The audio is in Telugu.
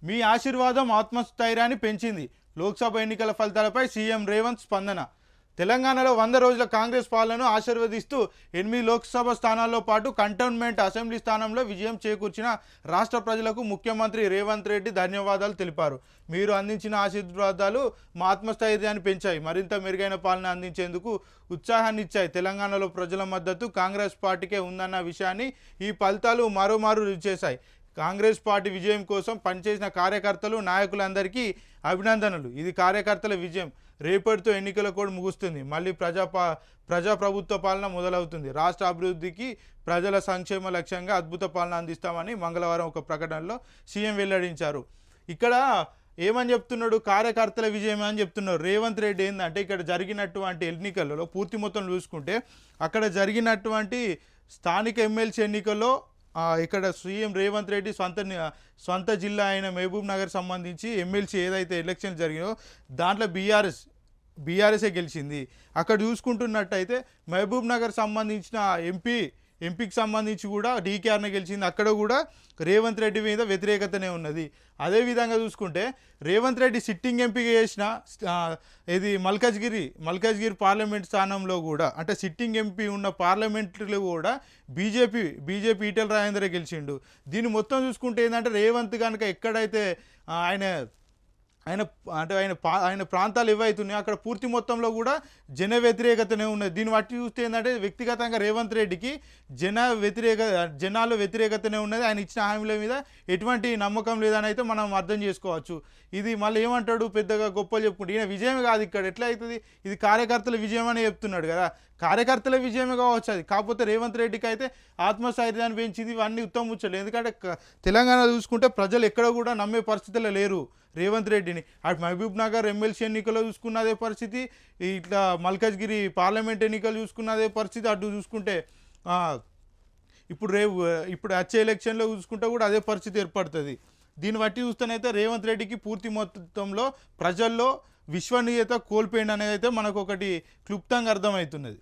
మీ ఆశీర్వాదం ఆత్మస్థైర్యాన్ని పెంచింది. లోక్సభ ఎన్నికల ఫలితాలపై సీఎం రేవంత్ స్పందన. తెలంగాణలో 100 రోజుల కాంగ్రెస్ పాలనను ఆశీర్వదిస్తూ 8 లోక్సభ స్థానాల్లో పాటు కంటోన్మెంట్ అసెంబ్లీ స్థానంలో విజయం చేకూర్చిన రాష్ట్ర ప్రజలకు ముఖ్యమంత్రి రేవంత్ రెడ్డి ధన్యవాదాలు తెలిపారు. మీరు అందించిన ఆశీర్వాదాలు మా ఆత్మస్థైర్యాన్ని పెంచాయి, మరింత మెరుగైన పాలన అందించేందుకు ఉత్సాహాన్ని ఇచ్చాయి. తెలంగాణలో ప్రజల మద్దతు కాంగ్రెస్ పార్టీకే ఉందన్న విషయాన్ని ఈ ఫలితాలు మరోమారు రుజువు చేశాయి. కాంగ్రెస్ పార్టీ విజయం కోసం పనిచేసిన కార్యకర్తలు, నాయకులందరికీ అభినందనలు. ఇది కార్యకర్తల విజయం. రేపటితో ఎన్నికల కోడ్ ముగుస్తుంది. మళ్ళీ ప్రజాప్రభుత్వ పాలన మొదలవుతుంది. రాష్ట్ర అభివృద్ధికి, ప్రజల సంక్షేమ లక్ష్యంగా అద్భుత పాలన అందిస్తామని మంగళవారం ఒక ప్రకటనలో సీఎం వెల్లడించారు. ఇక్కడ ఏమని చెప్తున్నాడు? కార్యకర్తల విజయం అని చెప్తున్నారు. రేవంత్ రెడ్డి ఏంటంటే ఇక్కడ జరిగినటువంటి ఎన్నికలలో పూర్తి మొత్తం చూసుకుంటే అక్కడ జరిగినటువంటి స్థానిక ఎమ్మెల్సీ ఎన్నికల్లో ఇక్కడ సీఎం రేవంత్ రెడ్డి సొంత జిల్లా అయిన మహబూబ్ నగర్ సంబంధించి ఎమ్మెల్సీ ఏదైతే ఎలక్షన్ జరిగినో దాంట్లో బీఆర్ఎస్ఏ గెలిచింది. అక్కడ చూసుకుంటున్నట్టయితే మహబూబ్ నగర్ సంబంధించిన ఎంపీకి సంబంధించి కూడా డీకేఆర్నే గెలిచింది. అక్కడ కూడా రేవంత్ రెడ్డి మీద వ్యతిరేకతనే ఉన్నది. అదేవిధంగా చూసుకుంటే రేవంత్ రెడ్డి సిట్టింగ్ ఎంపీగా చేసిన ఇది మల్కాజ్గిరి పార్లమెంట్ స్థానంలో కూడా, అంటే సిట్టింగ్ ఎంపీ ఉన్న పార్లమెంట్లో కూడా బీజేపీ ఈటెల రాజేందరే గెలిచిండు. దీన్ని మొత్తం చూసుకుంటే ఏంటంటే రేవంత్ కనుక ఎక్కడైతే ఆయన ప్రాంతాలు ఏవైతున్నాయో అక్కడ పూర్తి మొత్తంలో కూడా జన వ్యతిరేకతనే ఉన్నది. దీన్ని బట్టి చూస్తే ఏంటంటే వ్యక్తిగతంగా రేవంత్ రెడ్డికి జనాల్లో వ్యతిరేకతనే ఉన్నది. ఆయన ఇచ్చిన హామీల మీద ఎటువంటి నమ్మకం లేదని అయితే మనం అర్థం చేసుకోవచ్చు. ఇది మళ్ళీ ఏమంటాడు, పెద్దగా గొప్పలు చెప్పుకుంటే ఈయన విజయమే కాదు, ఇక్కడ ఎట్లా అవుతుంది, ఇది కార్యకర్తల విజయం అని చెప్తున్నాడు కదా. కార్యకర్తల విజయమే కావచ్చు అది. కాకపోతే రేవంత్ రెడ్డికి అయితే ఆత్మస్థైర్యాన్ని పెంచింది. ఇవన్నీ ఉత్తమ ముచ్చలు. ఎందుకంటే తెలంగాణ చూసుకుంటే ప్రజలు ఎక్కడ కూడా నమ్మే పరిస్థితుల్లో లేరు రేవంత్ రెడ్డిని. అటు మహబూబ్ నగర్ ఎమ్మెల్సీ ఎన్నికల్లో చూసుకున్న అదే పరిస్థితి, ఇట్లా మల్కాజ్గిరి పార్లమెంట్ ఎన్నికలు చూసుకున్న అదే పరిస్థితి. అటు చూసుకుంటే ఇప్పుడు వచ్చే ఎలక్షన్లో చూసుకుంటే కూడా అదే పరిస్థితి ఏర్పడుతుంది. దీన్ని బట్టి చూస్తేనైతే రేవంత్ రెడ్డికి పూర్తి మొత్తంలో ప్రజల్లో విశ్వనీయత కోల్పోయింది అనేది అయితే మనకు ఒకటి క్లుప్తంగా అర్థమవుతున్నది.